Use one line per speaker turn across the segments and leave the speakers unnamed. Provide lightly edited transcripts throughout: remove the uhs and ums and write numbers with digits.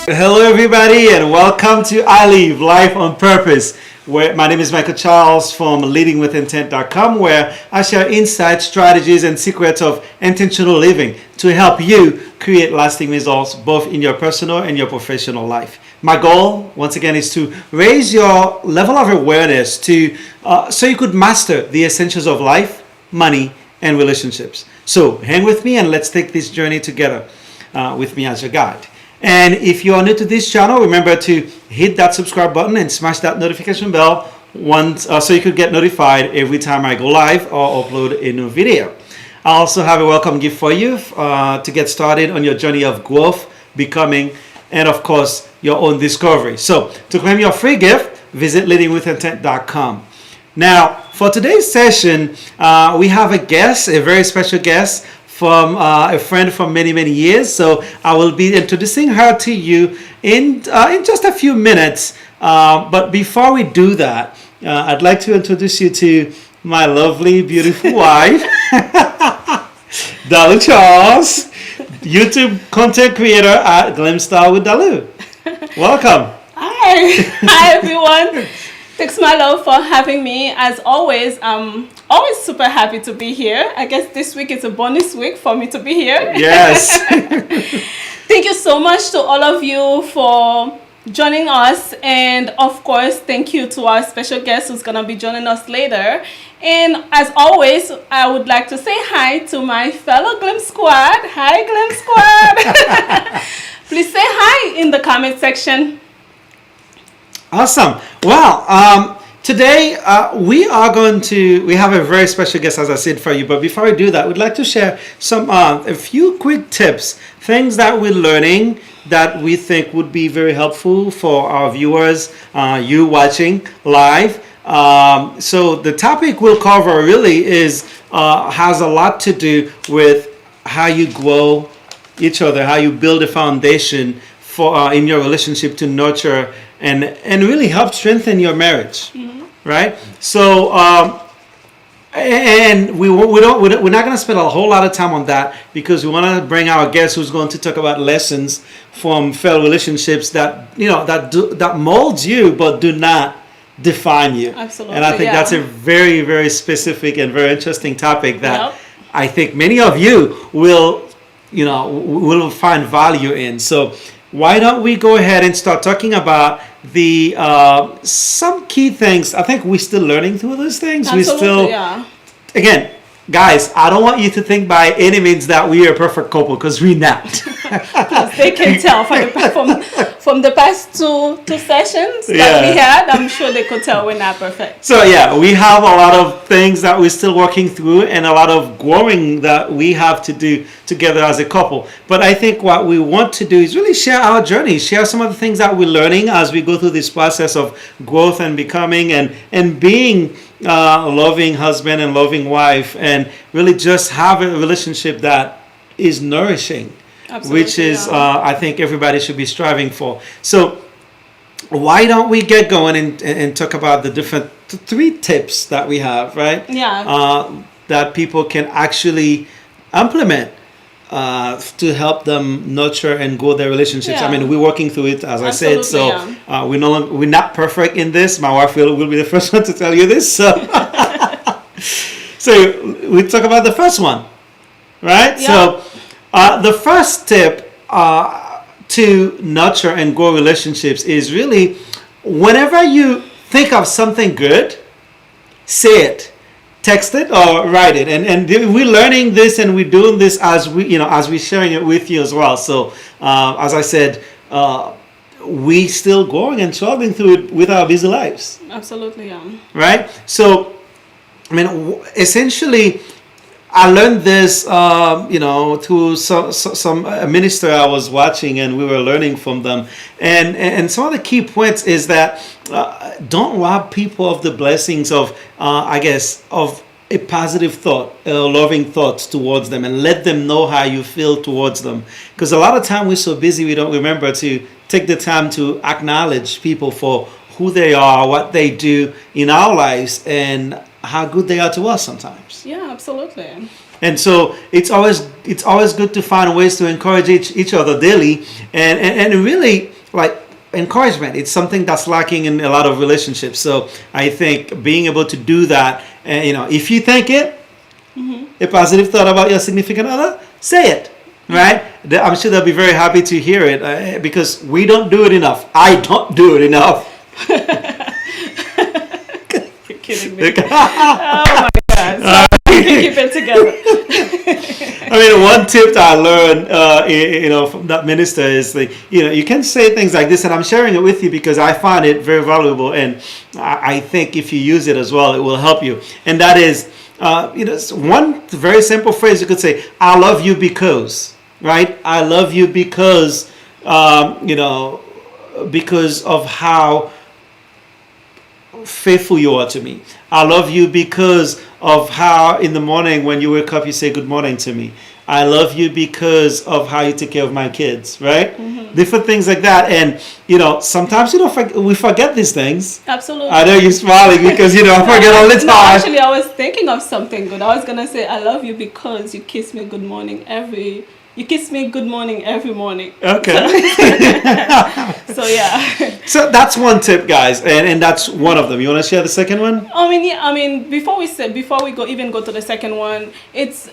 Hello, everybody, and welcome to I Live Life on Purpose. Where my name is Michael Charles from leadingwithintent.com, where I share insights, strategies, and secrets of intentional living to help you create lasting results both in your personal and your professional life. My goal, once again, is to raise your level of awareness so you could master the essentials of life, money, and relationships. So hang with me and let's take this journey together with me as your guide. And if you are new to this channel, remember to hit that subscribe button and smash that notification bell so you could get notified every time I go live or upload a new video. I also have a welcome gift for you to get started on your journey of growth, becoming, and of course, your own discovery. So to claim your free gift, visit leadingwithintent.com. Now, for today's session, we have a guest, a very special guest, from a friend from many, many years. So I will be introducing her to you in just a few minutes. But before we do that, I'd like to introduce you to my lovely, beautiful wife, Dalou Charles, YouTube content creator at Glam with Dalou. Welcome.
Hi. Hi, everyone. Thanks, my love, for having me. As always, I'm always super happy to be here. I guess this week is a bonus week for me to be here.
Yes.
Thank you so much to all of you for joining us. And of course, thank you to our special guest who's going to be joining us later. And as always, I would like to say hi to my fellow Glam Squad. Hi, Glam Squad. Please say hi in the comment section.
Awesome. Well, today we have a very special guest, as I said, for you. But before we do that, we'd like to share a few quick tips, things that we're learning that we think would be very helpful for our viewers, you watching live. So the topic we'll cover really has a lot to do with how you grow each other, how you build a foundation for in your relationship to nurture and really help strengthen your marriage, right? So, and we're not going to spend a whole lot of time on that because we want to bring our guest who's going to talk about lessons from failed relationships that that molds you but do not define you.
Absolutely,
and I think that's a very, very specific and very interesting topic that
Yep.
I think many of you will find value in. So why don't we go ahead and start talking about the some key things. I think we're still learning through those things.
Absolutely,
Again, guys, I don't want you to think by any means that we are a perfect couple, because we're not.
Plus, they can tell from the past two sessions that we had. I'm sure they could tell we're not perfect.
So yeah, we have a lot of things that we're still working through and a lot of growing that we have to do together as a couple. But I think what we want to do is really share our journey, share some of the things that we're learning as we go through this process of growth and becoming and being a loving husband and loving wife, and really just have a relationship that is nourishing. Absolutely, which is I think everybody should be striving for. So why don't we get going and talk about the different three tips that we have, right? That people can actually implement to help them nurture and grow their relationships. I mean, we're working through it, as I said. So we're not perfect in this. My wife will be the first one to tell you this. So, so we talk about the first one, right? So the first tip to nurture and grow relationships is really, whenever you think of something good, say it. Text it or write it, and we're learning this and we're doing this as we're sharing it with you as well. So as I said, we still growing and struggling through it with our busy lives.
Absolutely,
right. So I mean, essentially, I learned this through some a minister I was watching, and we were learning from them, and some of the key points is that don't rob people of the blessings of of a positive thought, loving thoughts towards them, and let them know how you feel towards them. Because a lot of time we're so busy we don't remember to take the time to acknowledge people for who they are, what they do in our lives, and how good they are to us sometimes.
Yeah, absolutely.
And so it's always good to find ways to encourage each other daily, and really like encouragement. It's something that's lacking in a lot of relationships. So I think being able to do that, if you think it, a positive thought about your significant other, say it. Right? I'm sure they'll be very happy to hear it because we don't do it enough. I don't do it enough.
You're kidding me. Oh my God. So you keep it together.
I mean, one tip that I learned, from that minister is like, you can say things like this, and I'm sharing it with you because I find it very valuable, and I think if you use it as well, it will help you. And that is, one very simple phrase you could say: "I love you because." Right? I love you because, because of how faithful you are to me. I love you because of how in the morning when you wake up you say good morning to me. I love you because of how you take care of my kids, right? Different things like that. And sometimes we forget these things.
Absolutely.
I know you're smiling because I forget all the time.
No, actually I was thinking of something good. I was gonna say I love you because you kiss me good morning every morning.
Okay.
So yeah.
So that's one tip, guys, and that's one of them. You want to share the second one?
I mean, before we go to the second one, it's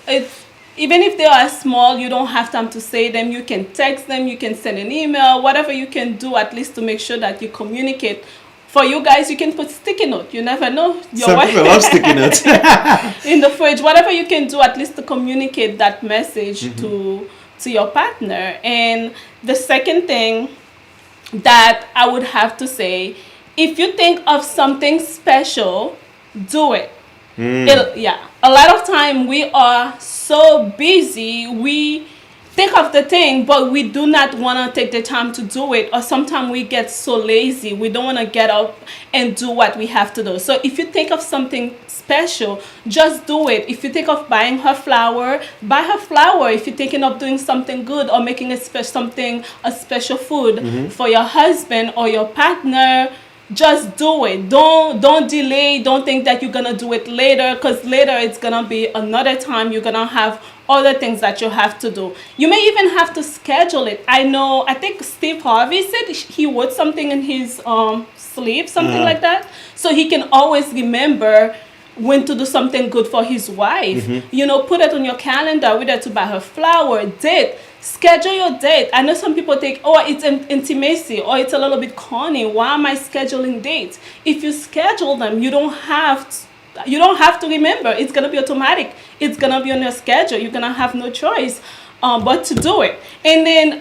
even if they are small, you don't have time to say them. You can text them, you can send an email, whatever you can do at least to make sure that you communicate. For you guys, you can put sticky note. You never know.
Some people love sticky notes.
In the fridge, whatever you can do at least to communicate that message to your partner. And the second thing that I would have to say, if you think of something special, do it. A lot of time we are so busy, we think of the thing, but we do not want to take the time to do it, or sometimes we get so lazy, we don't want to get up and do what we have to do. So if you think of something special, just do it. If you think of buying her flower, buy her flower. If you're thinking of doing something good or making a special food for your husband or your partner, just do it. Don't delay. Don't think that you're gonna do it later, because later it's gonna be another time. You're gonna have other things that you have to do. You may even have to schedule it. I think Steve Harvey said he wrote something in his sleep, something like that, so he can always remember when to do something good for his wife. Put it on your calendar, whether to buy her flower, date. Schedule your date. I know some people think, it's an intimacy, or it's a little bit corny. Why am I scheduling dates? If you schedule them, you don't have to remember. It's gonna be automatic. It's gonna be on your schedule. You're gonna have no choice but to do it. And then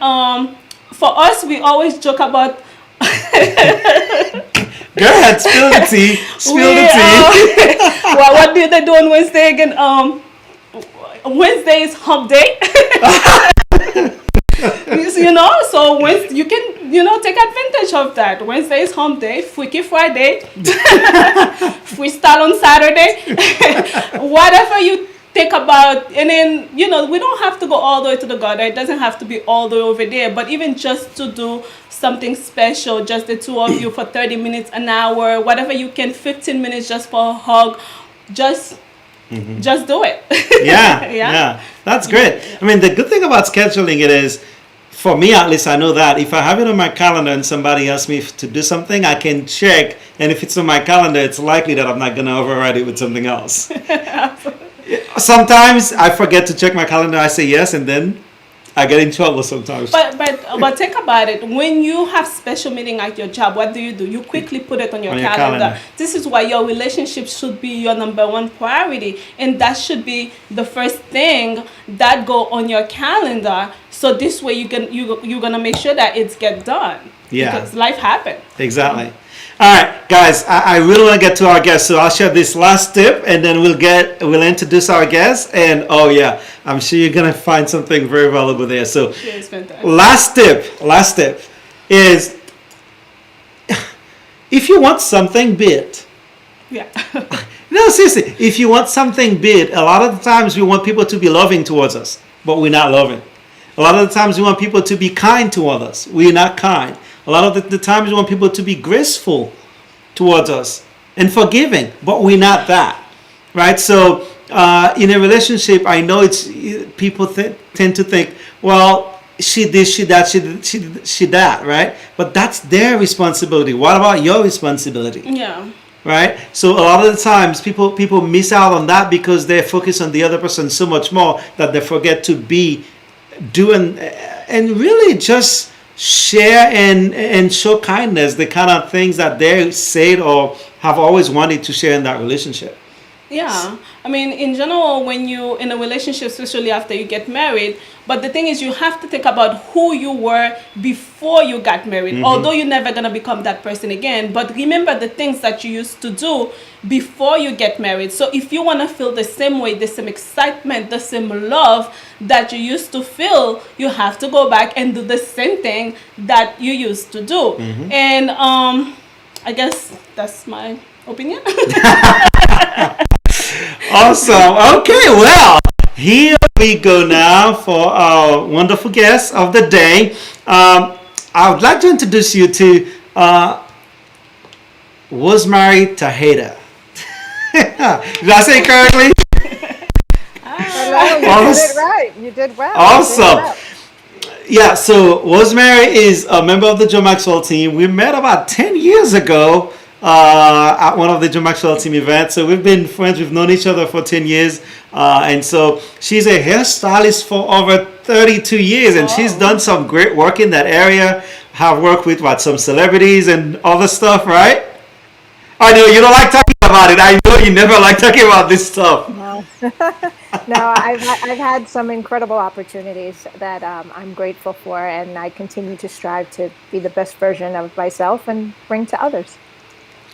for us, we always joke about.
Go ahead, spill the tea. Spill the tea.
Well, what do they do on Wednesday again? Wednesday is hump day. So Wednesday, you can take advantage of that. Wednesday is hump day, Freaky Friday, freestyle on Saturday, whatever you think about. And then we don't have to go all the way to the garden. It doesn't have to be all the way over there, but even just to do something special, just the two of you for 30 minutes, an hour, whatever you can, 15 minutes just for a hug, just do it.
Yeah, that's great. I mean, the good thing about scheduling it is, for me at least, I know that if I have it on my calendar and somebody asks me to do something, I can check, and if it's on my calendar, it's likely that I'm not going to override it with something else. Sometimes I forget to check my calendar, I say yes, and then I get in trouble sometimes.
But think about it. When you have special meeting at your job, what do? You quickly put it on your calendar. This is why your relationship should be your number one priority, and that should be the first thing that go on your calendar. So this way you're gonna make sure that it's get done.
Yeah.
Because life happens.
Exactly. All right, guys, I really want to get to our guest, so I'll share this last tip, and then we'll introduce our guest. And I'm sure you're gonna find something very valuable there. So, last tip is, if you want something big, no, seriously, if you want something big, a lot of the times we want people to be loving towards us, but we're not loving. A lot of the times we want people to be kind to others, we're not kind. A lot of the times we want people to be graceful towards us and forgiving, but we're not that, right? So in a relationship, I know people tend to think, well, she this, she that, she that, right? But that's their responsibility. What about your responsibility?
Yeah.
Right? So a lot of the times people miss out on that because they focus on the other person so much more that they forget to be doing and really just share and show kindness, the kind of things that they said or have always wanted to share in that relationship.
Yeah, I mean, in general, when you in a relationship, especially after you get married, but the thing is, you have to think about who you were before you got married. Although you're never gonna become that person again, but remember the things that you used to do before you get married. So if you wanna feel the same way, the same excitement, the same love that you used to feel, you have to go back and do the same thing that you used to do. And I guess that's my opinion.
Awesome. Okay, well, here we go now for our wonderful guest of the day. I would like to introduce you to Rosemary Tajeda. Did I say it correctly?
Hello, you did it right. You did well. You did
Awesome.
well.
Yeah, so Rosemary is a member of the Joe Maxwell team. We met about 10 years ago at one of the Joe Maxwell team events. So we've been friends. We've known each other for 10 years. And so she's a hairstylist for over 32 years. And she's done some great work in that area. Have worked with some celebrities and other stuff, right? I know you don't like talking about it. I know you never like talking about this stuff.
No, no, I've had some incredible opportunities that I'm grateful for, and I continue to strive to be the best version of myself and bring to others.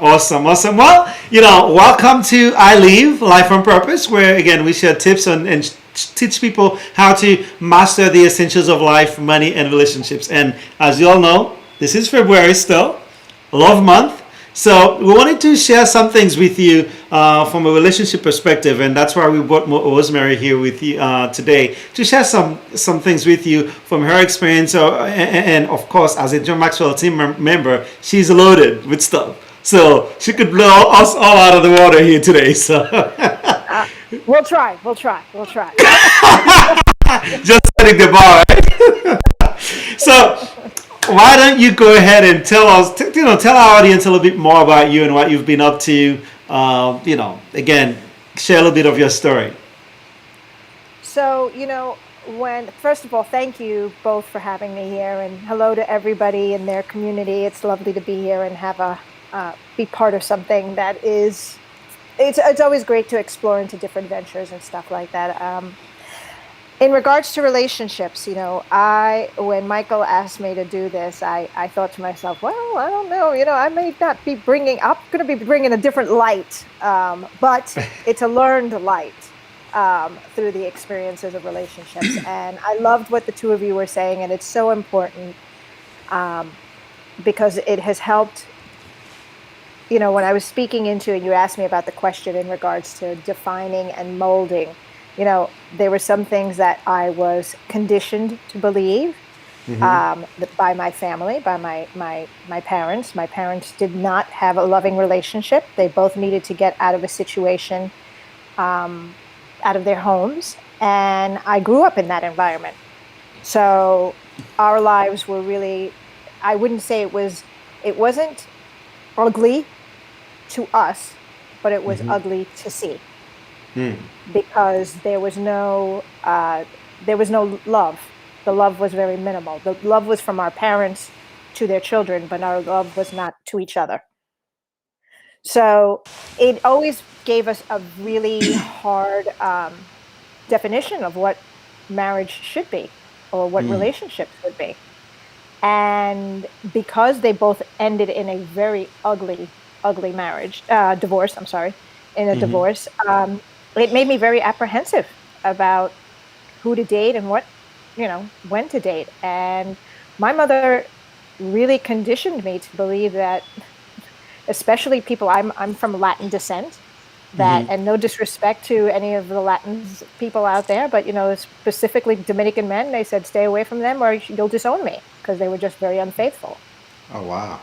Awesome, awesome. Well, welcome to I Live Life on Purpose, where again we share tips and teach people how to master the essentials of life, money, and relationships. And as you all know, this is February still, Love Month. So we wanted to share some things with you from a relationship perspective, and that's why we brought Rosemary here with you today to share some things with you from her experience. And of course, as a John Maxwell team member, she's loaded with stuff. So she could blow us all out of the water here today. So
We'll try. We'll try. We'll try.
just setting the bar, right? So why don't you go ahead and tell us, tell our audience a little bit more about you and what you've been up to. Again, share a little bit of your story.
So, first of all, thank you both for having me here, and hello to everybody in their community. It's lovely to be here and have be part of something that is. It's always great to explore into different ventures and stuff like that. In regards to relationships, when Michael asked me to do this, I thought to myself, well, I don't know, I may not be I'm going to be bringing a different light, but it's a learned light through the experiences of relationships. And I loved what the two of you were saying, and it's so important because it has helped. When I was speaking into, and you asked me about the question in regards to defining and molding, there were some things that I was conditioned to believe by my family, by my parents. My parents did not have a loving relationship. They both needed to get out of a situation, out of their homes. And I grew up in that environment. So our lives were really, I wouldn't say it wasn't ugly to us, but it was ugly to see. Because there was no love. The love was very minimal. The love was from our parents to their children, but our love was not to each other. So it always gave us a really hard definition of what marriage should be or what relationships would be. And because they both ended in a very ugly divorce, divorce, it made me very apprehensive about who to date and when to date. And my mother really conditioned me to believe that, especially people, I'm from Latin descent, and no disrespect to any of the Latin people out there, but specifically Dominican men, they said stay away from them or you'll disown me, because they were just very unfaithful.
Oh wow.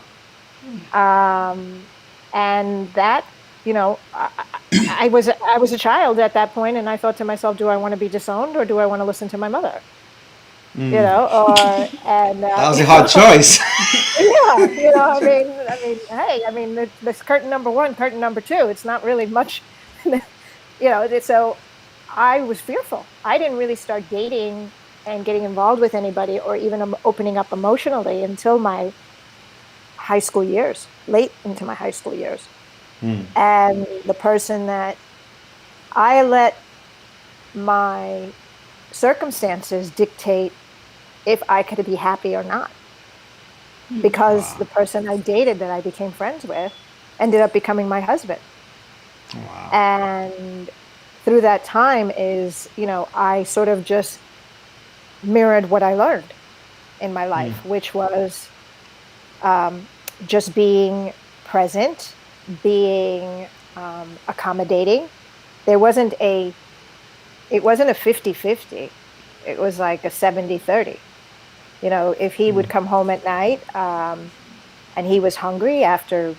And that, I was a child at that point, and I thought to myself, do I want to be disowned or do I want to listen to my mother? or and
That was a hard choice.
yeah, hey, this curtain number one, curtain number two. It's not really much, So I was fearful. I didn't really start dating and getting involved with anybody, or even opening up emotionally until my high school years, late into my high school years. And the person that I let my circumstances dictate if I could be happy or not. Because the
Wow.
person I dated that I became friends with ended up becoming my husband.
Wow.
And through that time I sort of just mirrored what I learned in my life, which was just being present, being accommodating. There wasn't a, it wasn't a 50-50. It was like a 70-30. If he would come home at night and he was hungry after,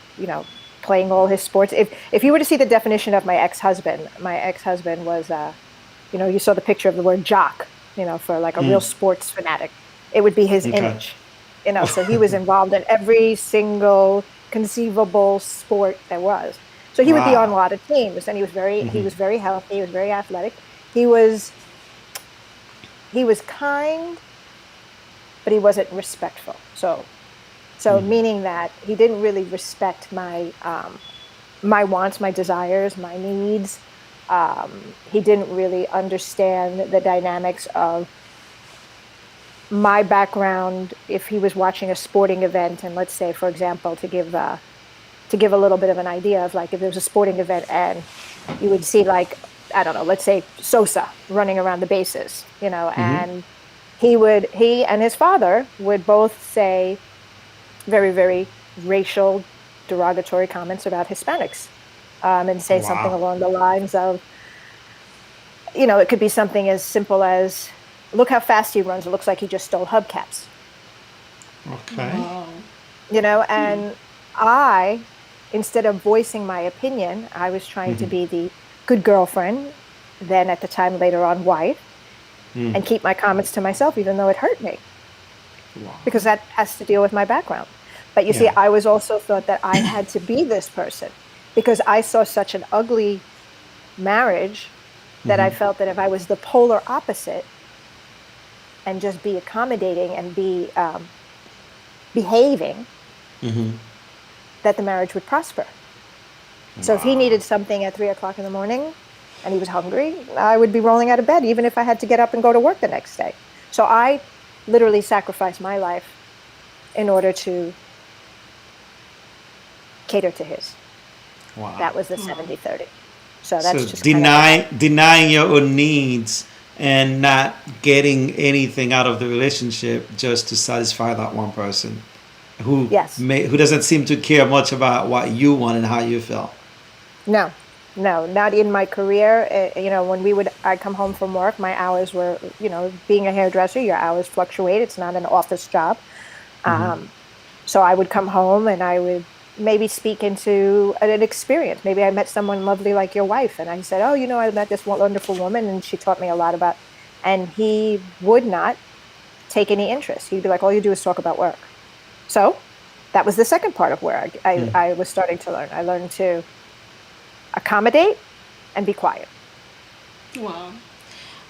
playing all his sports. If you were to see the definition of my ex-husband was, you saw the picture of the word jock, for like a real sports fanatic. It would be his
Okay.
image, so he was involved in every single conceivable sport there was. So he would be on a
Wow.
lot of teams, and he was very healthy. He was very athletic. He was kind, but he wasn't respectful. So meaning that he didn't really respect my wants, my desires, my needs. He didn't really understand the dynamics of my background. If he was watching a sporting event, and let's say, for example, to give a little bit of an idea of, like, if there was a sporting event and you would see, like, I don't know, let's say Sosa running around the bases, and he and his father would both say very, very racial, derogatory comments about Hispanics, and say something
Wow.
along the lines of, it could be something as simple as, look how fast he runs. It looks like he just stole hubcaps,
Okay.
Wow.
and I, instead of voicing my opinion, I was trying to be the good girlfriend, then at the time later on wife, and keep my comments to myself, even though it hurt me,
Wow.
because that has to deal with my background. But you see,
Yeah.
I was also thought that I had to be this person because I saw such an ugly marriage that I felt that if I was the polar opposite and just be accommodating and be behaving, that the marriage would prosper. So if he
Wow.
needed something at 3 o'clock in the morning and he was hungry, I would be rolling out of bed, even if I had to get up and go to work the next day. So I literally sacrificed my life in order to cater to his. That
Wow.
was the 70-30. So
So
that's just kind of how that.
denying your own needs and not getting anything out of the relationship just to satisfy that one person
Yes.
who doesn't seem to care much about what you want and how you feel.
No, no, not in my career. When I'd come home from work, my hours were, being a hairdresser, your hours fluctuate. It's not an office job. So I would come home and I would maybe speak into an experience. Maybe I met someone lovely like your wife, and I said, "Oh, I met this wonderful woman, and she taught me a lot about." And he would not take any interest. He'd be like, "All you do is talk about work." So that was the second part of where I was starting to learn. I learned to accommodate and be quiet.
Wow.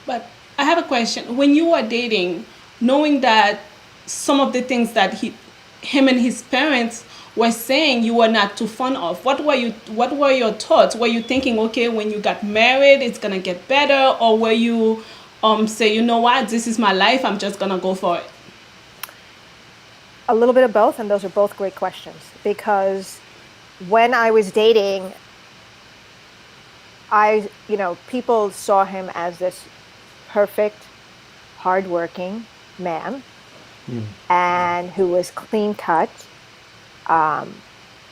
But I have a question. When you were dating, knowing that some of the things that him and his parents were saying you were not too fond of, what were your thoughts? Were you thinking, okay, when you got married it's gonna get better, or were you say, you know what, this is my life, I'm just gonna go for it?
A little bit of both, and those are both great questions, because when I was dating, people saw him as this perfect, hardworking man, and who was clean cut,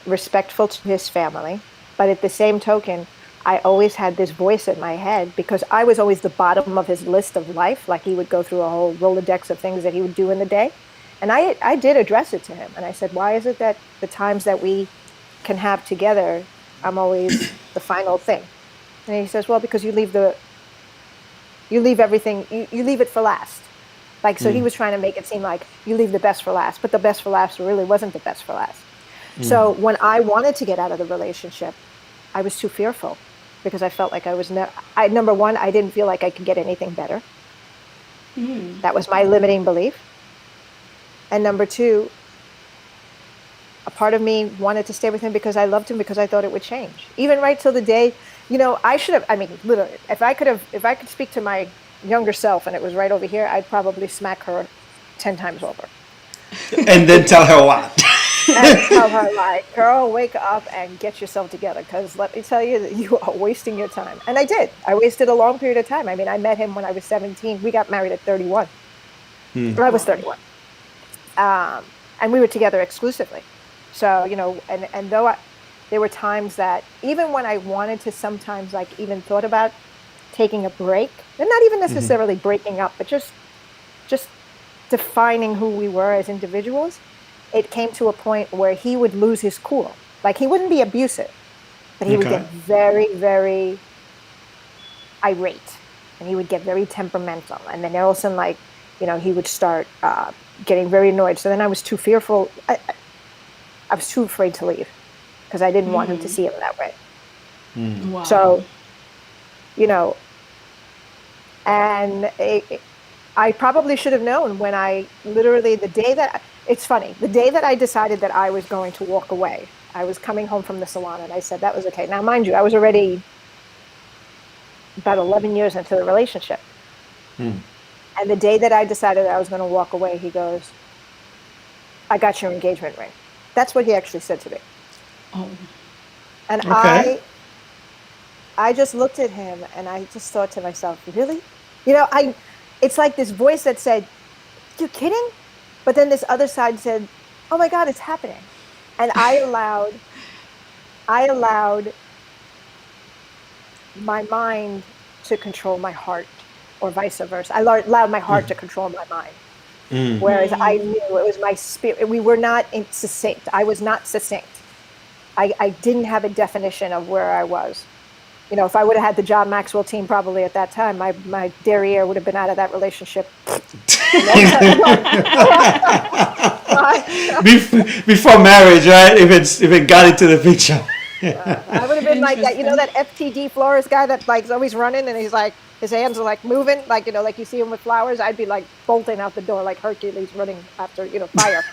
respectful to his family. But at the same token, I always had this voice in my head, because I was always the bottom of his list of life. Like, he would go through a whole Rolodex of things that he would do in the day. And I did address it to him. And I said, why is it that the times that we can have together, I'm always the final thing? And he says, well, because you leave everything, you leave it for last. Like, so he was trying to make it seem like you leave the best for last, but the best for last really wasn't the best for last. So when I wanted to get out of the relationship, I was too fearful because I felt like I was number one, I didn't feel like I could get anything better. That was my limiting belief. And number two, a part of me wanted to stay with him because I loved him, because I thought it would change. Even right till the day, I should have, I mean, literally, if I could speak to my younger self and it was right over here, I'd probably smack her 10 times over.
And then tell her what?
And tell her, like, girl, wake up and get yourself together, because let me tell you that you are wasting your time. And I did. I wasted a long period of time. I mean, I met him when I was 17. We got married at 31. Or I was 31. And we were together exclusively. So, and though there were times that even when I wanted to sometimes, like, even thought about taking a break, and not even necessarily breaking up, but just defining who we were as individuals, it came to a point where he would lose his cool. Like, he wouldn't be abusive, but he would get very, very irate, and he would get very temperamental. And then all of a sudden, like, he would start getting very annoyed. So then I was too fearful. I was too afraid to leave because I didn't want him to see him that way.
Wow.
So, and I probably should have known when I literally, it's funny, the day that I decided that I was going to walk away, I was coming home from the salon and I said that was okay. Now, mind you, I was already about 11 years into the relationship. And the day that I decided that I was going to walk away, he goes, I got your engagement ring. That's what he actually said to me.
Oh.
And
Okay.
I just looked at him and I just thought to myself, really? It's like this voice that said, you kidding? But then this other side said, oh my God, it's happening. And I allowed my mind to control my heart, or vice versa. I allowed my heart to control my mind. Whereas I knew it was my spirit. We were not succinct. I was not succinct. I didn't have a definition of where I was. If I would have had the John Maxwell team probably at that time, my derriere would have been out of that relationship.
Before marriage, right? If it got into the picture.
I would have been like that. That FTD florist guy that like is always running and he's like, his hands are like moving, like, like you see him with flowers. I'd be like bolting out the door like Hercules running after, fire.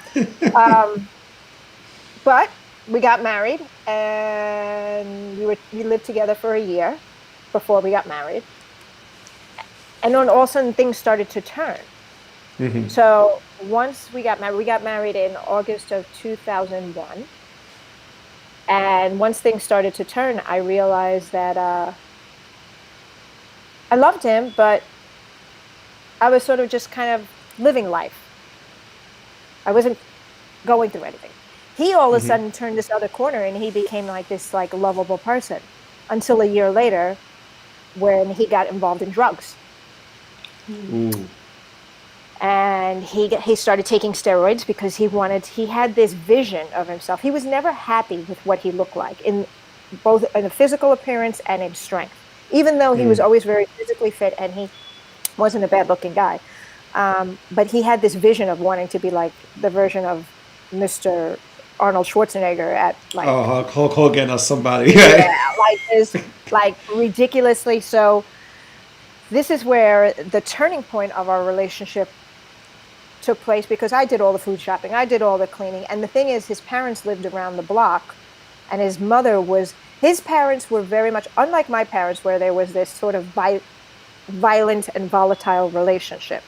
But we got married and we lived together for a year before we got married. And then all of a sudden things started to turn. So once we got married in August of 2001. And once things started to turn, I realized that I loved him, but I was sort of just kind of living life. I wasn't going through anything. He all of a sudden turned this other corner and he became like this like lovable person until a year later when he got involved in drugs. And he started taking steroids because he had this vision of himself. He was never happy with what he looked like in both in a physical appearance and in strength, even though he was always very physically fit and he wasn't a bad looking guy. But he had this vision of wanting to be like the version of Mr. Arnold Schwarzenegger at like
Hulk Hogan or somebody.
yeah, like this, like ridiculously. So this is where the turning point of our relationship took place, because I did all the food shopping, I did all the cleaning, and the thing is, his parents lived around the block, and his parents were very much unlike my parents, where there was this sort of violent and volatile relationship.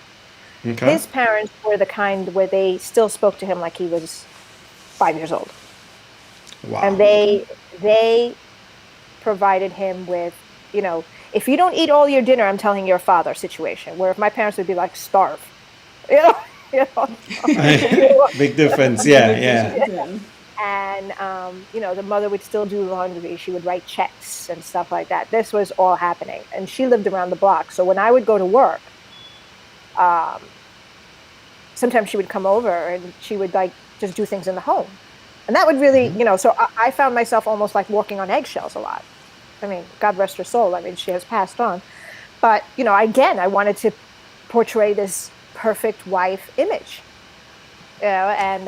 Okay.
His parents were the kind where they still spoke to him like he was 5 years old.
Wow.
And they provided him with, if you don't eat all your dinner, I'm telling your father situation, where if my parents would be like, starve.
Big difference. Yeah.
And, the mother would still do laundry. She would write checks and stuff like that. This was all happening. And she lived around the block. So when I would go to work, sometimes she would come over and she would like just do things in the home. And that would really, so I found myself almost like walking on eggshells a lot. I mean, God rest her soul. I mean, she has passed on. But, I wanted to portray this perfect wife image, and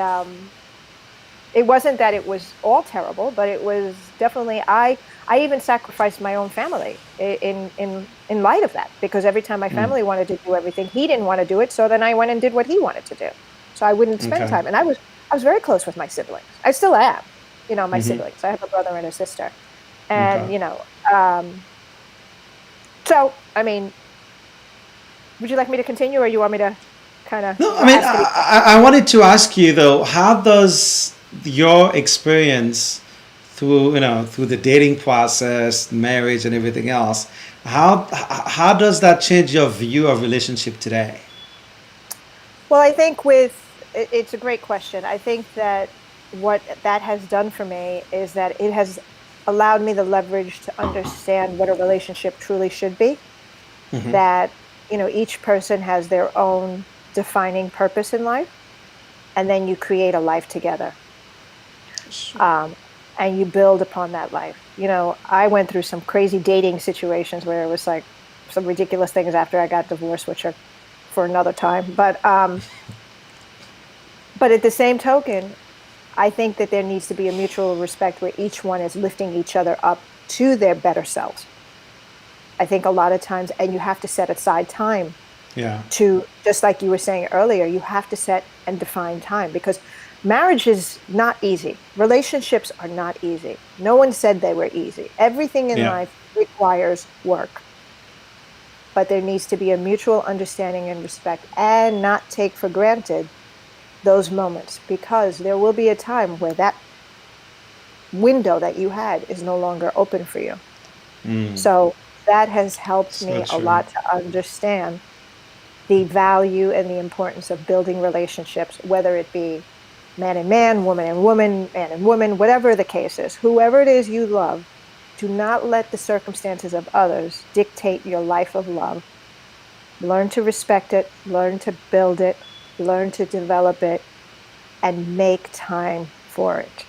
it wasn't that it was all terrible, but it was definitely, I even sacrificed my own family in light of that, because every time my family wanted to do everything, he didn't want to do it. So then I went and did what he wanted to do. So I wouldn't spend time. And I was very close with my siblings. I still am, my siblings. I have a brother and a sister. And, so, I mean, would you like me to continue, or you want me to kind of?
No, I mean, I wanted to ask you though, how does your experience through the dating process, marriage, and everything else, how does that change your view of relationship today?
Well, I think it's a great question. I think that what that has done for me is that it has allowed me the leverage to understand what a relationship truly should be. That, each person has their own defining purpose in life, and then you create a life together. And you build upon that life. I went through some crazy dating situations where it was like some ridiculous things after I got divorced, which are for another time. But at the same token, I think that there needs to be a mutual respect where each one is lifting each other up to their better selves. I think a lot of times, and you have to set aside time to, just like you were saying earlier, you have to set and define time, because marriage is not easy. Relationships are not easy. No one said they were easy. Everything in life requires work. But there needs to be a mutual understanding and respect, and not take for granted those moments, because there will be a time where that window that you had is no longer open for you. So that has helped me a lot to understand the value and the importance of building relationships, whether it be man and man, woman and woman, man and woman, whatever the case is. Whoever it is you love, do not let the circumstances of others dictate your life of love. Learn to respect it, learn to build it, learn to develop it, and make time for it.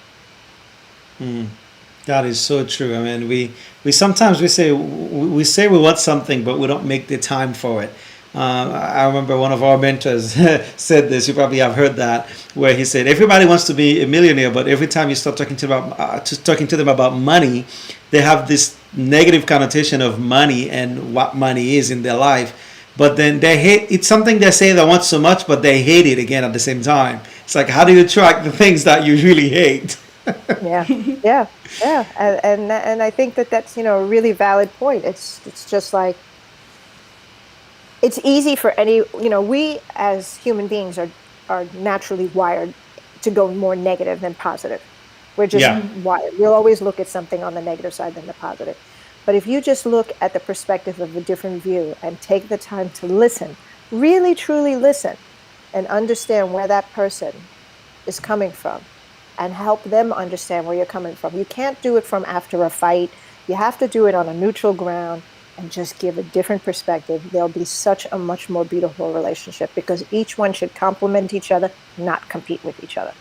That is so true. I mean, we sometimes we say we want something, but we don't make the time for it. I remember one of our mentors said this. You probably have heard that, where he said everybody wants to be a millionaire, but every time you start talking to them about money, they have this negative connotation of money and what money is in their life. But then they hate it's something they say they want so much, but they hate it again at the same time. It's like, how do you track the things that you really hate?
Yeah. And I think that that's a really valid point. It's just like, it's easy for we as human beings are naturally wired to go more negative than positive. We're just wired. We'll always look at something on the negative side than the positive. But if you just look at the perspective of a different view and take the time to listen, really truly listen, and understand where that person is coming from, and help them understand where you're coming from. You can't do it from after a fight. You have to do it on a neutral ground and just give a different perspective. There'll be such a much more beautiful relationship, because each one should complement each other, not compete with each other.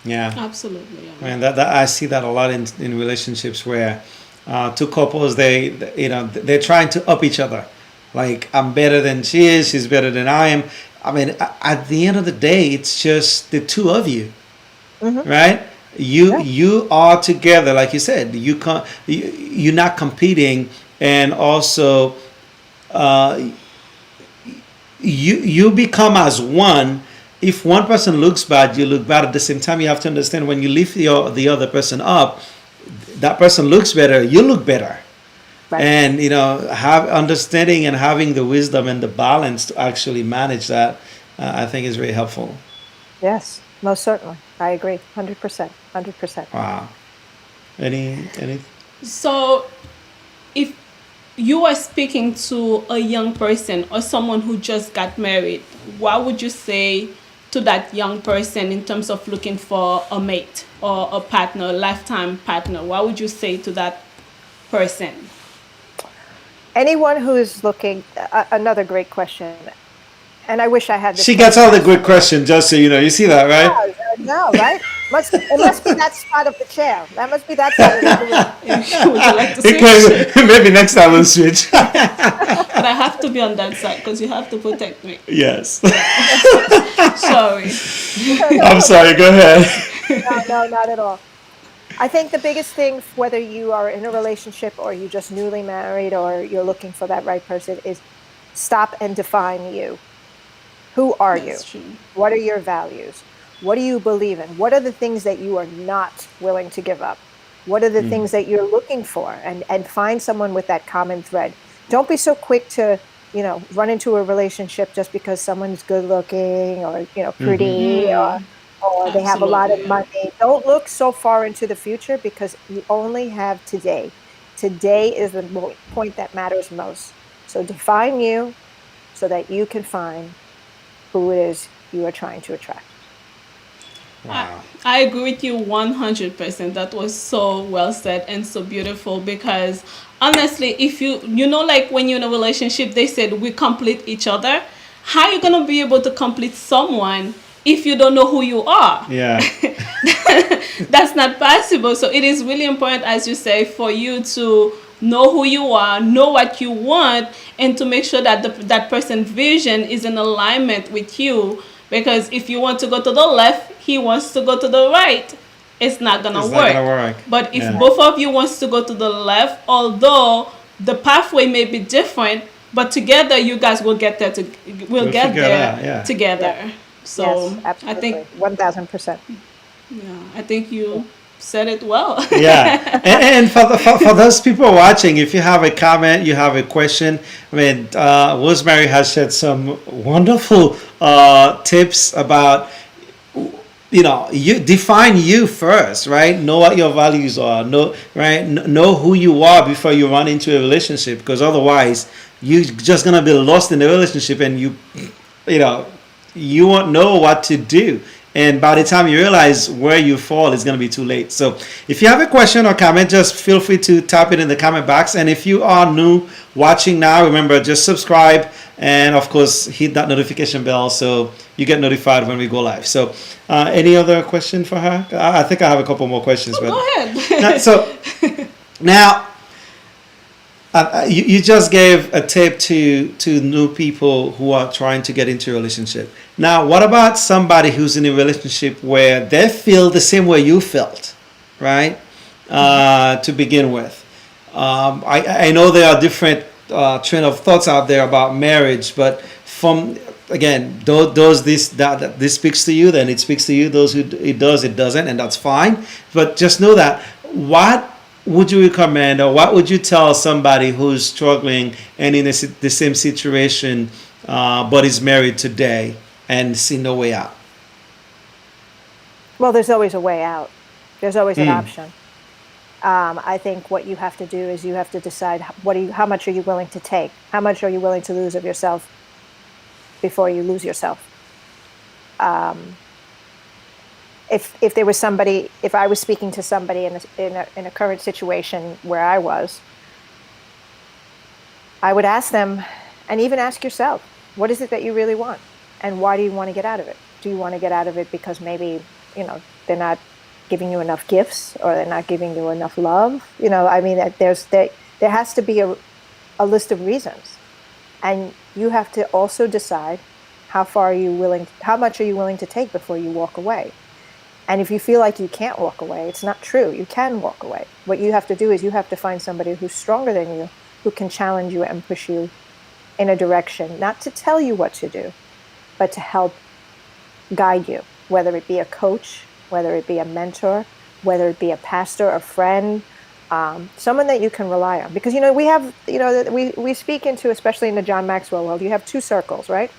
Yeah,
absolutely. Yeah.
And that I see that a lot in relationships where two couples they're trying to up each other. Like, I'm better than she is, she's better than I am. I mean, at the end of the day, it's just the two of you, right? You are together, like you said. You're not competing, and also you become as one. If one person looks bad, you look bad. At the same time, you have to understand, when you lift the other person up, that person looks better, you look better. Right. And have understanding and having the wisdom and the balance to actually manage that, I think is very helpful.
Yes, most certainly. I agree, 100%.
Wow. Any?
So, if you are speaking to a young person or someone who just got married, what would you say to that young person in terms of looking for a mate or a partner, a lifetime partner? What would you say to that person?
Anyone who is looking, another great question. And I wish I had this.
She gets all the good questions, just so you know. You see that, right?
No, right? It must be that spot of the chair. That must be that side of the room.
Would you like to switch?
Maybe next time we'll switch.
But I have to be on that side because you have to protect me.
Yes.
Sorry.
I'm sorry, go ahead.
No, not at all. I think the biggest thing, whether you are in a relationship or you just newly married or you're looking for that right person, is stop and define you. Who are you?
That's true.
What are your values? What do you believe in? What are the things that you are not willing to give up? What are the things that you're looking for? And find someone with that common thread. Don't be so quick to, run into a relationship just because someone's good looking or, pretty or they have a lot of
Absolutely.
money. Don't look so far into the future because you only have today. Today is the point that matters most. So define you so that you can find who it is you are trying to attract.
Wow.
I agree with you 100%. That was so well said and so beautiful because honestly, if like when you're in a relationship, they said we complete each other. How are you going to be able to complete someone if you don't know who you are?
Yeah.
That's not possible. So it is really important, as you say, for you to know who you are, know what you want, and to make sure that that person's vision is in alignment with you. Because if you want to go to the left, he wants to go to the right. It's not gonna
It's
work.
not gonna work.
But if
Yeah.
both of you wants to go to the left, although the pathway may be different, but together you guys will get there.
We'll
Get
figure it
there
out, yeah.
together. So
Yes,
I
absolutely.
think
1000%.
I think you said it well.
Yeah, and for those people watching, if you have a comment, you have a question, I mean, Rosemary has shared some wonderful tips about, you define you first, right? Know what your values are, know who you are before you run into a relationship, because otherwise you're just gonna be lost in the relationship, and you won't know what to do. And by the time you realize where you fall, it's going to be too late. So if you have a question or comment, just feel free to type it in the comment box. And if you are new watching now, remember, just subscribe. And of course, hit that notification bell so you get notified when we go live. So any other question for her? I think I have a couple more questions.
Go ahead.
Now, you just gave a tip to new people who are trying to get into a relationship. Now, what about somebody who's in a relationship where they feel the same way you felt, right? To begin with, I know there are different train of thoughts out there about marriage, but those this speaks to you, then it speaks to you. Those who it doesn't, and that's fine. But just know that what would you recommend, or what would you tell somebody who's struggling and in the same situation, but is married today and see no way out?
Well, there's always a way out. There's always an option. I think what you have to do is you have to decide how much are you willing to take? How much are you willing to lose of yourself before you lose yourself? If there was somebody, if I was speaking to somebody in a current situation where I was, I would ask them, and even ask yourself, what is it that you really want? And why do you want to get out of it? Do you want to get out of it because maybe, they're not giving you enough gifts, or they're not giving you enough love? I mean, there has to be a list of reasons. And you have to also decide how much are you willing to take before you walk away? And if you feel like you can't walk away, it's not true. You can walk away. What you have to do is you have to find somebody who's stronger than you, who can challenge you and push you in a direction, not to tell you what to do, but to help guide you, whether it be a coach, whether it be a mentor, whether it be a pastor, a friend, someone that you can rely on. Because, we speak into, especially in the John Maxwell world, you have two circles, right?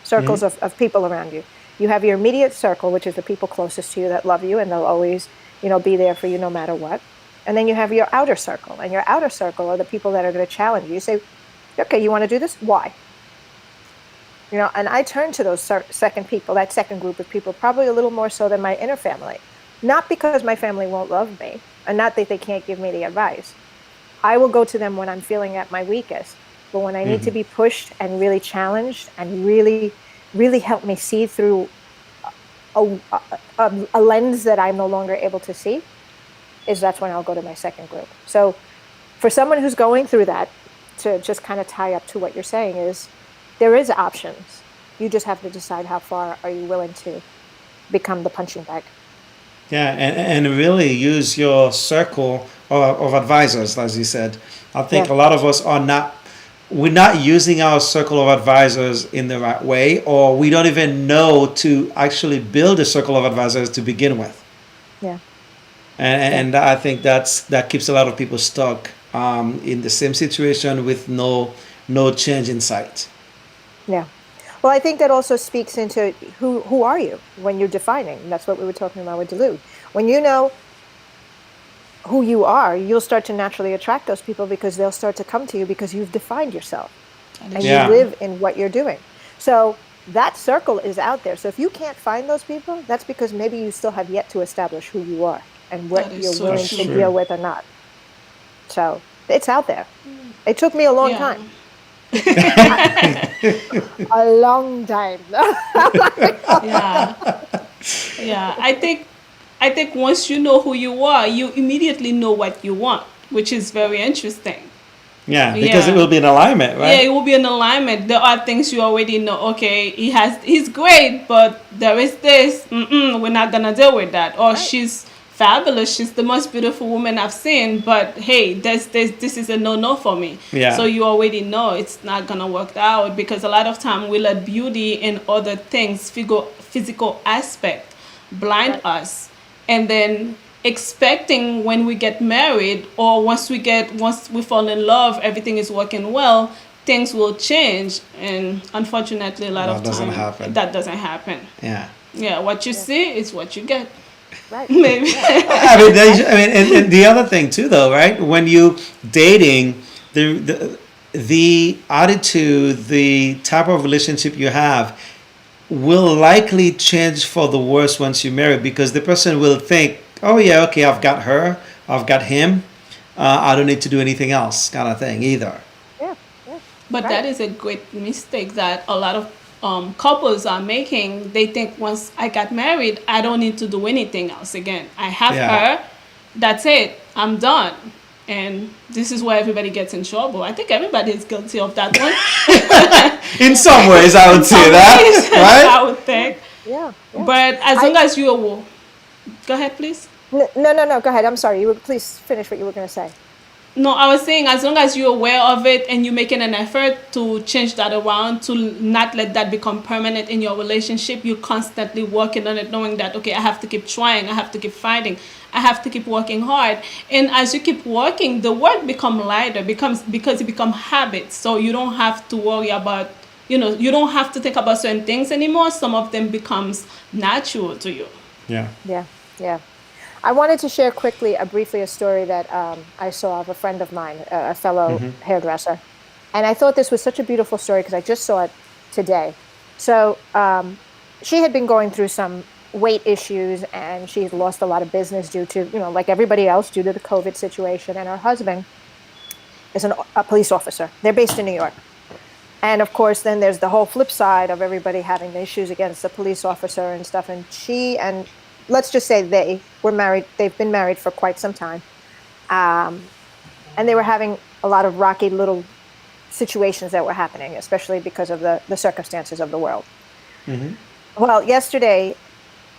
Circles of people around you. You have your immediate circle, which is the people closest to you that love you, and they'll always, be there for you no matter what. And then you have your outer circle, and your outer circle are the people that are going to challenge you. You say, okay, you want to do this? Why? And I turn to those second people, that second group of people, probably a little more so than my inner family. Not because my family won't love me, and not that they can't give me the advice. I will go to them when I'm feeling at my weakest. But when I need to be pushed and really challenged and really, really help me see through a lens that I'm no longer able to see, that's when I'll go to my second group. So for someone who's going through that, to just kind of tie up to what you're saying is there is options. You just have to decide how far are you willing to become the punching bag.
Yeah, and really use your circle of advisors, as you said. I think
Yeah.
a lot of us are not, we're not using our circle of advisors in the right way, or we don't even know to actually build a circle of advisors to begin with.
Yeah.
And I think that keeps a lot of people stuck in the same situation with no change in sight.
Yeah. Well, I think that also speaks into who are you when you're defining. And that's what we were talking about with Dalou. When you know who you are, you'll start to naturally attract those people because they'll start to come to you because you've defined yourself and you
Yeah.
live in what you're doing. So that circle is out there. So if you can't find those people, that's because maybe you still have yet to establish who you are and what
That is
you're
so
willing
true.
to deal with or not. So it's out there. It took me a long
Yeah.
time. A long time.
Yeah. Yeah. I think once you know who you are, you immediately know what you want, which is very interesting.
Yeah, because it
Yeah.
will be in alignment,
Yeah,
right?
it will be an alignment. There are things you already know. Okay, he's great, but there is this. We're not gonna deal with that. Or
Right.
she's fabulous. She's the most beautiful woman I've seen. But hey, this is a no for me.
Yeah.
So you already know it's not gonna work out because a lot of time we let beauty and other things, physical aspect, blind
Right.
us, and then expecting when we get married or once we fall in love, everything is working well, things will change, and unfortunately a lot
That
of
doesn't
time
happen.
that doesn't happen.
Yeah.
Yeah, what you see is what you get.
Right.
Maybe.
And the other thing too, though, right? When you dating, the attitude, the type of relationship you have, will likely change for the worse once you marry because the person will think, oh yeah, okay, I've got her, I've got him, I don't need to do anything else, kind of thing either.
Yeah. Yeah.
But
Right.
that is a great mistake that a lot of couples are making. They think once I got married, I don't need to do anything else again. I have
Yeah.
her, that's it, I'm done. And this is where everybody gets in trouble. I think everybody is guilty of that one.
In some ways, I would say
Some
that,
ways,
right?
I would think.
Yeah. Yeah.
But as long as you are, go ahead, please.
No. Go ahead. I'm sorry. You would please finish what you were going to say.
No, I was saying as long as you're aware of it and you're making an effort to change that around, to not let that become permanent in your relationship, you're constantly working on it, knowing that, okay, I have to keep trying, I have to keep fighting, I have to keep working hard. And as you keep working, the work become lighter, because it become habits. So you don't have to worry about, you don't have to think about certain things anymore. Some of them becomes natural to you.
Yeah.
Yeah. Yeah. I wanted to share quickly, briefly, a story that I saw of a friend of mine, a fellow hairdresser. And I thought this was such a beautiful story because I just saw it today. So she had been going through some weight issues and she had lost a lot of business due to, like everybody else, due to the COVID situation. And her husband is a police officer. They're based in New York. And of course, then there's the whole flip side of everybody having issues against the police officer and stuff. And she and let's just say they were married. They've been married for quite some time. And they were having a lot of rocky little situations that were happening, especially because of the circumstances of the world. Well, yesterday,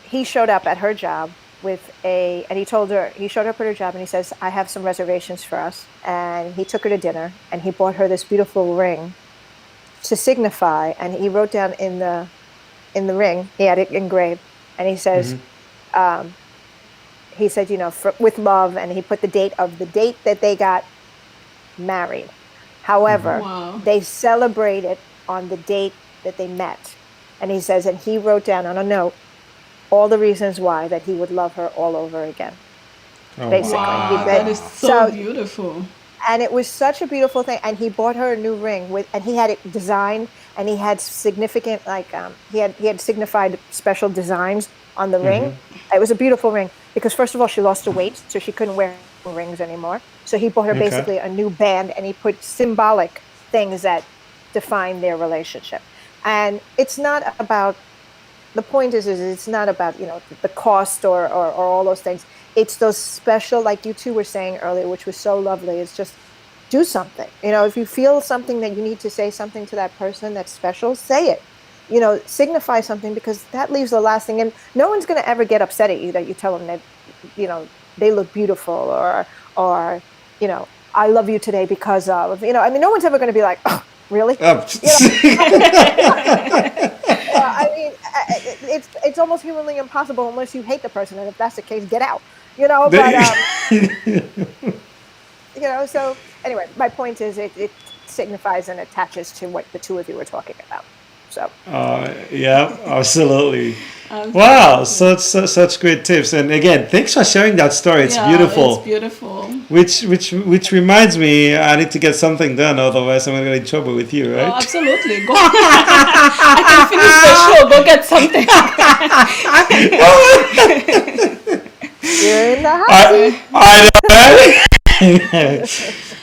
he showed up at her job and he told her, he showed up at her job and he says, I have some reservations for us. And he took her to dinner and he bought her this beautiful ring to signify. And he wrote down in the ring, he had it engraved, and he says, he said, with love, and he put the date that they got married. However,
Wow.
they celebrated on the date that they met. And he says, and he wrote down on a note all the reasons why that he would love her all over again.
Oh,
Basically.
Wow,
He-
that is so
so-
beautiful.
And it was such a beautiful thing. And he bought her a new ring and he had it designed, and he had significant, he had signified special designs on the ring. It was a beautiful ring because first of all, she lost the weight, so she couldn't wear rings anymore. So he bought her
Okay.
basically a new band, and he put symbolic things that define their relationship. And it's not about, the point is it's not about, the cost or all those things. It's those special, like you two were saying earlier, which was so lovely. It's just do something. If you feel something that you need to say something to that person that's special, say it. Signify something, because that leaves a lasting. And no one's going to ever get upset at you that you tell them that, they look beautiful, or I love you today because of, no one's ever going to be like, oh, really? It's almost humanly impossible unless you hate the person, and if that's the case, get out. So anyway, my point is, it signifies and attaches to what the two of you were talking about. So
yeah, absolutely. Wow, such great tips. And again, thanks for sharing that story. It's beautiful.
It's beautiful.
Which reminds me, I need to get something done, otherwise I'm gonna get in trouble with you, right?
Oh, absolutely. Go. I can finish the show. Go get something.
You're in the house.
I know.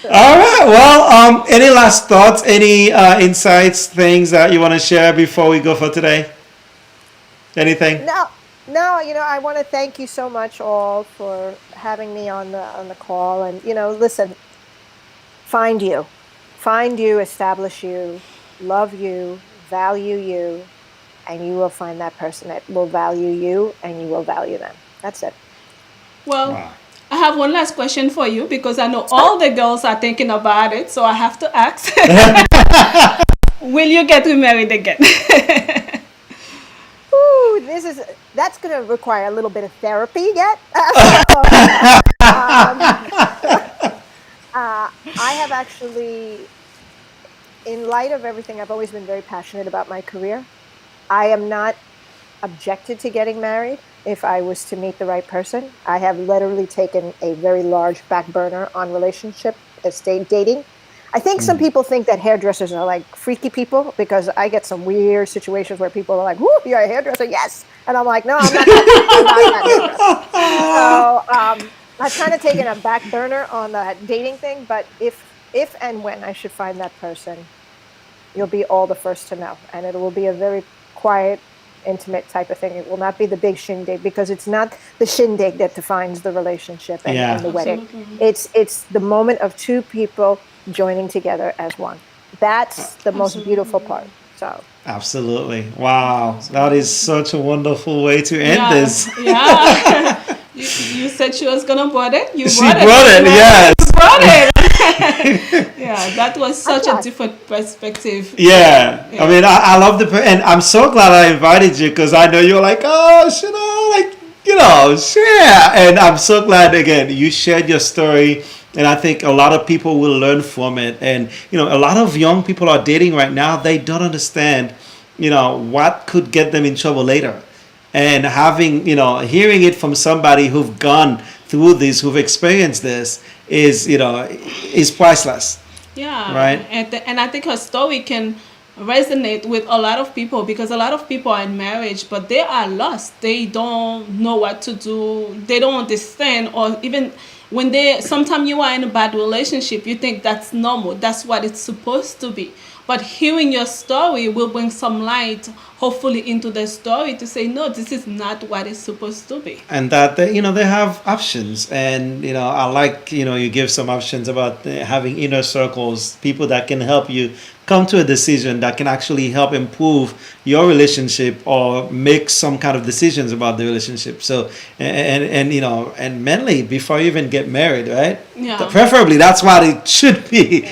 All right. Well, any last thoughts? Any insights? Things that you want to share before we go for today? Anything?
No. I want to thank you so much all for having me on the call. And listen, find you, establish you, love you, value you, and you will find that person that will value you, and you will value them. That's it.
Well, wow. I have one last question for you, because I know all the girls are thinking about it, so I have to ask. Will you get remarried again?
Ooh, that's going to require a little bit of therapy yet. I have actually, in light of everything, I've always been very passionate about my career. I am not objected to getting married if I was to meet the right person. I have literally taken a very large back burner on relationship, dating. I think some people think that hairdressers are like freaky people, because I get some weird situations where people are like, "Whoo, you're a hairdresser?" Yes. And I'm like, no, I'm not that hairdresser. So I've kind of taken a back burner on the dating thing, but if and when I should find that person, you'll be all the first to know. And it will be a very quiet, intimate type of thing. It will not be the big shindig, because it's not the shindig that defines the relationship and the wedding. It's the moment of two people joining together as one. That's the most beautiful part. So
absolutely. Wow. That is such a wonderful way to end this.
Yeah. You said she was gonna brought it.
She brought it. Yes.
You brought it. Yeah, that was such a different perspective.
Yeah. I mean, I love and I'm so glad I invited you, because I know you're like, oh, should I share? And I'm so glad, again, you shared your story. And I think a lot of people will learn from it. And, a lot of young people are dating right now. They don't understand, what could get them in trouble later. And having, hearing it from somebody who've gone through this, who've experienced this, is priceless.
Yeah.
Right.
And I think her story can resonate with a lot of people, because a lot of people are in marriage, but they are lost. They don't know what to do. They don't understand, or even when sometimes you are in a bad relationship, you think that's normal. That's what it's supposed to be. But hearing your story will bring some light, hopefully, into the story to say, no, this is not what it's supposed to be.
And that, they have options. And, I like, you give some options about having inner circles, people that can help you come to a decision that can actually help improve your relationship or make some kind of decisions about the relationship. So, and mainly before you even get married, right?
Yeah.
Preferably, that's what it should be.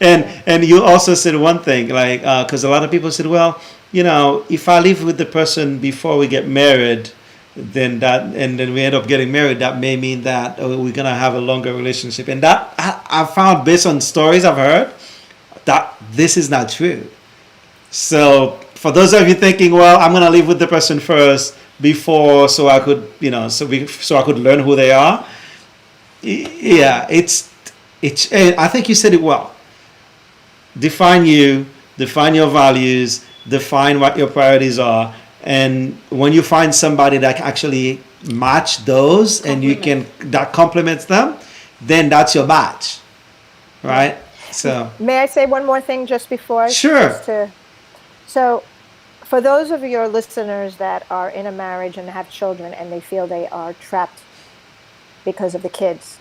And you also said one thing, like, because a lot of people said, well, if I live with the person before we get married, then we end up getting married, that may mean that we're gonna have a longer relationship. And that I found, based on stories I've heard, that this is not true. So for those of you thinking, well, I'm gonna live with the person first before, so I could, so I could learn who they are. Yeah, it's. I think you said it well. Define you, define your values, define what your priorities are, and when you find somebody that actually match those, and that complements them, then that's your match, right? So
may I say one more thing just before?
Sure.
So for those of your listeners that are in a marriage and have children, and they feel they are trapped because of the kids,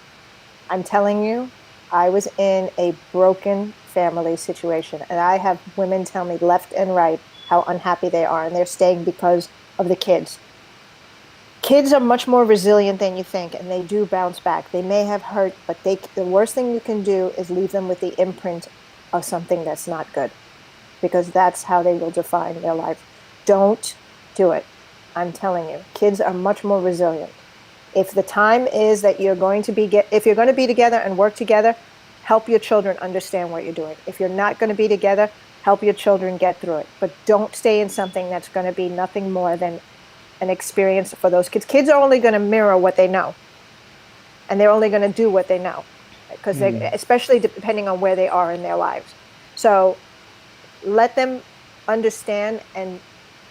I'm telling you, I was in a broken family situation, and I have women tell me left and right how unhappy they are, and they're staying because of the kids. Kids are much more resilient than you think, and they do bounce back. They may have hurt, but the worst thing you can do is leave them with the imprint of something that's not good, because that's how they will define their life. Don't do it. I'm telling you, kids are much more resilient. If the time is that you're going to if you're going to be together and work together, help your children understand what you're doing. If you're not going to be together, help your children get through it. But don't stay in something that's going to be nothing more than an experience for those kids. Kids are only going to mirror what they know, and they're only going to do what they know, because especially depending on where they are in their lives. So let them understand, and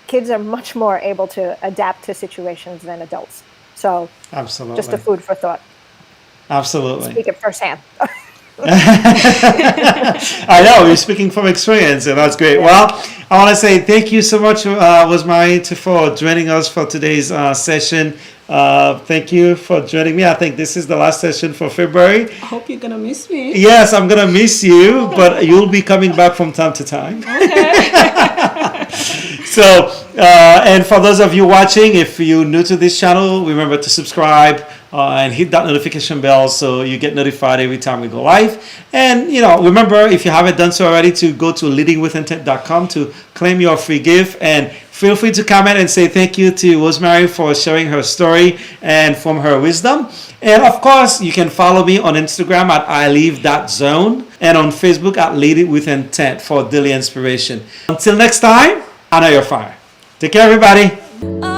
kids are much more able to adapt to situations than adults. So
Absolutely.
just a food for thought.
Absolutely.
Speak it firsthand.
I know, you're speaking from experience, and that's great.
Yeah.
Well, I want to say thank you so much, Rosemary, for joining us for today's session. Thank you for joining me. I think this is the last session for February.
I hope you're going to miss me.
Yes, I'm going to miss you, but you'll be coming back from time to time.
Okay.
So, and for those of you watching, if you're new to this channel, remember to subscribe and hit that notification bell so you get notified every time we go live. And, remember, if you haven't done so already, to go to leadingwithintent.com to claim your free gift. And feel free to comment and say thank you to Rosemary for sharing her story and from her wisdom. And of course, you can follow me on Instagram at iLive.zone and on Facebook at Leading with Intent for daily inspiration. Until next time, I know you're fire. Take care, everybody.